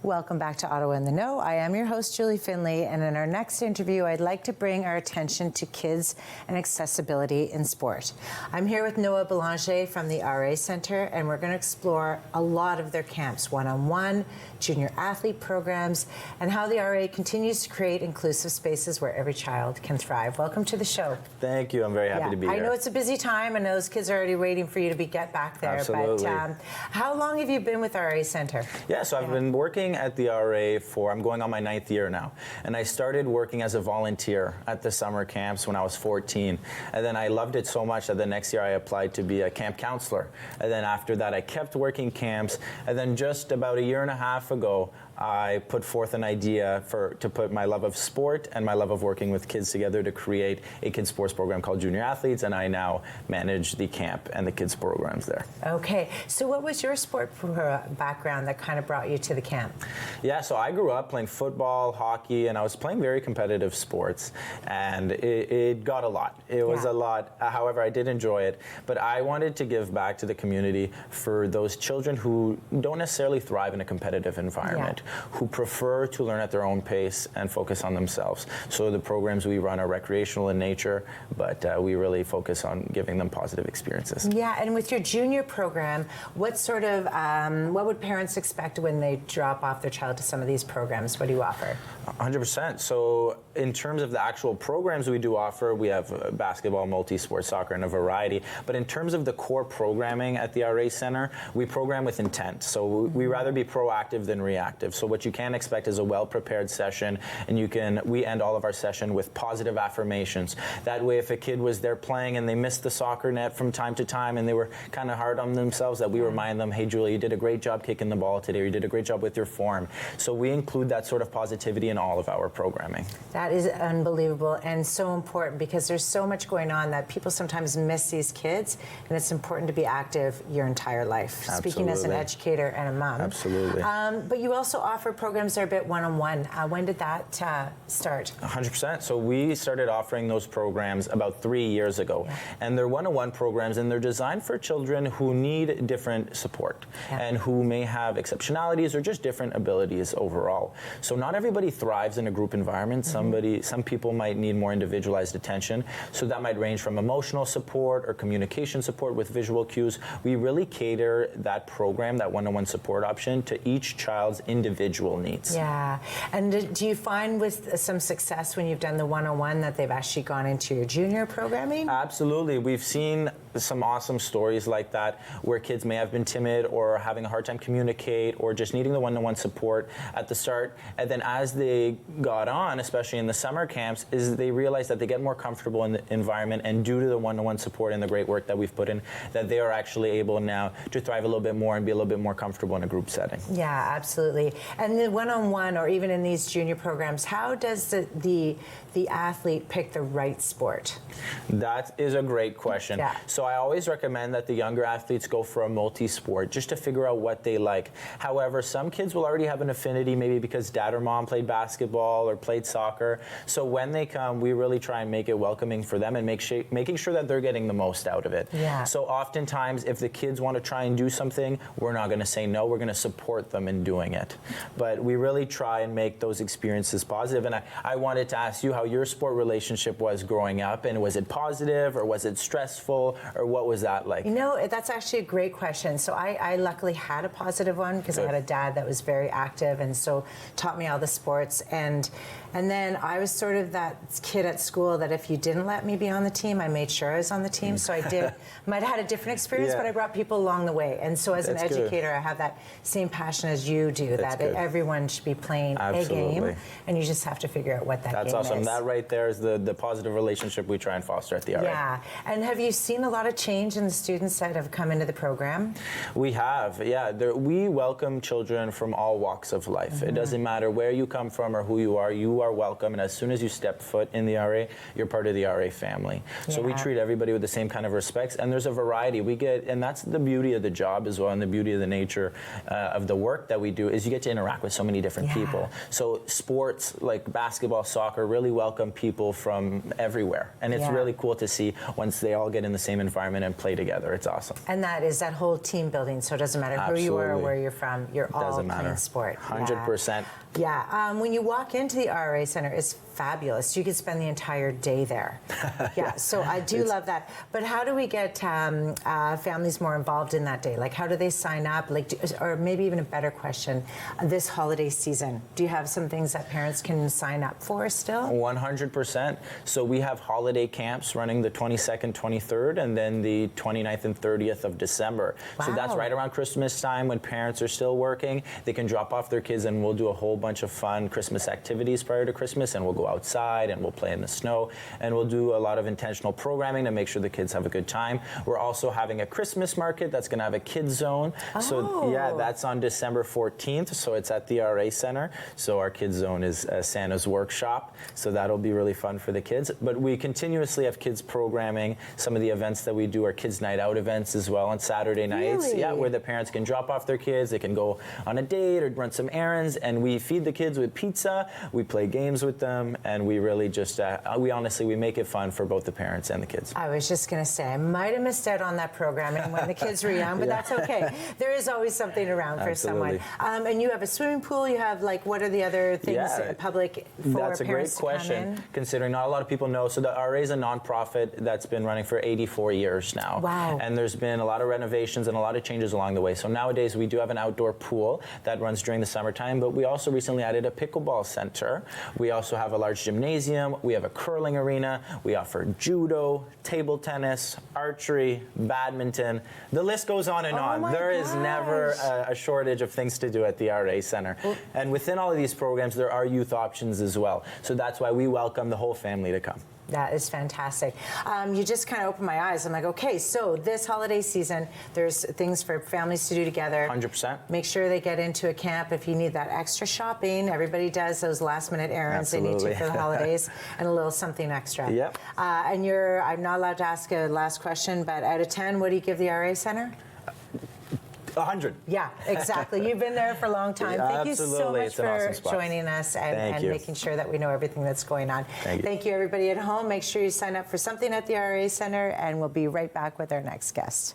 Welcome back to Ottawa in the Know. I am your host, Julie Findlay, and in our next interview, I'd like to bring our attention to kids and accessibility in sport. I'm here with Noah Bélanger from the RA Centre, and we're going to explore a lot of their camps, one-on-one, junior athlete programs, and how the RA continues to create inclusive spaces where every child can thrive. Welcome to the show. Thank you. I'm very happy to be here. I know it's a busy time, and those kids are already waiting for you to get back there. Absolutely. But how long have you been with RA Centre? Yeah, so I've been working at the RA I'm going on my 9th year now. And I started working as a volunteer at the summer camps when I was 14. And then I loved it so much that the next year I applied to be a camp counselor. And then after that, I kept working camps. And then just about a year and a half ago, I put forth an idea to put my love of sport and my love of working with kids together to create a kids sports program called Junior Athletes, and I now manage the camp and the kids programs there. Okay, so what was your sport background that kind of brought you to the camp? Yeah, so I grew up playing football, hockey, and I was playing very competitive sports, and it got a lot. It was a lot. However, I did enjoy it, but I wanted to give back to the community for those children who don't necessarily thrive in a competitive environment. Who prefer to learn at their own pace and focus on themselves. So the programs we run are recreational in nature, but we really focus on giving them positive experiences. Yeah, and with your junior program, what sort of, what would parents expect when they drop off their child to some of these programs? What do you offer? 100%. So in terms of the actual programs we do offer, we have basketball, multi-sport, soccer, and a variety. But in terms of the core programming at the RA Centre, we program with intent. So we rather be proactive than reactive. So what you can expect is a well-prepared session, and we end all of our session with positive affirmations. That way, if a kid was there playing and they missed the soccer net from time to time and they were kind of hard on themselves, that we remind them, hey, Julie, you did a great job kicking the ball today, or you did a great job with your form. So we include that sort of positivity in all of our programming. That is unbelievable and so important, because there's so much going on that people sometimes miss these kids, and it's important to be active your entire life. Absolutely. Speaking as an educator and a mom. Absolutely. But you also offer programs that are a bit one-on-one. When did that start? 100%. So we started offering those programs about 3 years ago. And they're one-on-one programs, and they're designed for children who need different support and who may have exceptionalities or just different abilities overall. So not everybody thrives in a group environment. Some people might need more individualized attention. So that might range from emotional support or communication support with visual cues. We really cater that program, that one-on-one support option, to each child's individual needs. Yeah. And do you find with some success when you've done the one-on-one that they've actually gone into your junior programming? Absolutely. We've seen some awesome stories like that, where kids may have been timid or having a hard time communicate or just needing the one-on-one support at the start. And then as they got on, especially in the summer camps, is they realize that they get more comfortable in the environment, and due to the one-on-one support and the great work that we've put in, that they are actually able now to thrive a little bit more and be a little bit more comfortable in a group setting. Yeah, absolutely. And the one-on-one, or even in these junior programs, how does the athlete pick the right sport? That is a great question. Yeah. So I always recommend that the younger athletes go for a multi-sport just to figure out what they like. However, some kids will already have an affinity, maybe because dad or mom played basketball or played soccer. So when they come, we really try and make it welcoming for them and making sure that they're getting the most out of it. Yeah. So oftentimes, if the kids want to try and do something, we're not going to say no. We're going to support them in doing it. But we really try and make those experiences positive. And I wanted to ask you how your sport relationship was growing up, and was it positive or was it stressful, or what was that like? You know, that's actually a great question. So I luckily had a positive one, because I had a dad that was very active and so taught me all the sports. And then I was sort of that kid at school that if you didn't let me be on the team, I made sure I was on the team. So I might have had a different experience, but I brought people along the way. And so as an educator, I have that same passion as you do, that everyone should be playing a game, and you just have to figure out what that game is. That's awesome. That right there is the positive relationship we try and foster at the RA. Yeah. And have you seen a lot of change in the students that have come into the program? We have, yeah. We welcome children from all walks of life. It doesn't matter where you come from or who you are welcome. And as soon as you step foot in the RA, you're part of the RA family. So we treat everybody with the same kind of respects. And there's a variety. And that's the beauty of the job as well, and the beauty of the nature of the work that we do, is you get to interact with so many different people. So sports like basketball, soccer really welcome people from everywhere. And it's really cool to see once they all get in the same environment environment and play together. It's awesome. And that is that whole team building, so it doesn't matter who you are or Absolutely. where you're from, you're all Doesn't playing matter. sport. 100%. Yeah, when you walk into the RRA Center, it's fabulous. You could spend the entire day there. Yeah, so I do love that. But how do we get families more involved in that day? Like, how do they sign up? Like, or maybe even a better question, this holiday season, do you have some things that parents can sign up for still? 100%. So we have holiday camps running the 22nd, 23rd, and then the 29th and 30th of December. So that's Wow. right around Christmas time when parents are still working. They can drop off their kids and we'll do a whole bunch of fun Christmas activities prior to Christmas, and we'll go outside and we'll play in the snow, and we'll do a lot of intentional programming to make sure the kids have a good time. We're also having a Christmas market that's going to have a kids zone. So yeah, that's on December 14th. So it's at the RA Center. So our kids zone is Santa's workshop. So that'll be really fun for the kids. But we continuously have kids programming. Some of the events that we do are kids night out events as well on Saturday nights. Really? Yeah, where the parents can drop off their kids. They can go on a date or run some errands, and we feed the kids with pizza. We play games with them, and we really just we make it fun for both the parents and the kids. I was just going to say, I might have missed out on that programming when the kids were young, but that's okay. There is always something around for Absolutely. someone. And you have a swimming pool. You have, like, what are the other things public for That's a great parents to come question, in? considering not a lot of people know. So the RA is a nonprofit that's been running for 84 years now. Wow. And there's been a lot of renovations and a lot of changes along the way. So nowadays we do have an outdoor pool that runs during the summertime, but we also recently added a pickleball center. We also have a large gymnasium. We have a curling arena. We offer judo, table tennis, archery, badminton. The list goes on and on. my There is never gosh. a shortage of things to do at the RA Center. And within all of these programs, there are youth options as well. So that's why we welcome the whole family to come. That is fantastic. You just kind of opened my eyes. I'm like, okay, so this holiday season, there's things for families to do together. 100%. Make sure they get into a camp if you need that extra shopping. Everybody does those last-minute errands they need to Absolutely. for the holidays, and a little something extra. Yep. And I'm not allowed to ask a last question, but out of 10, what do you give the RA Center? 100. Yeah, exactly. You've been there for a long time. Yeah, Thank you so absolutely. much It's an for awesome spot. joining us and you. making sure that we know everything that's going on. Thank you. Everybody at home. Make sure you sign up for something at the RA Center, and we'll be right back with our next guest.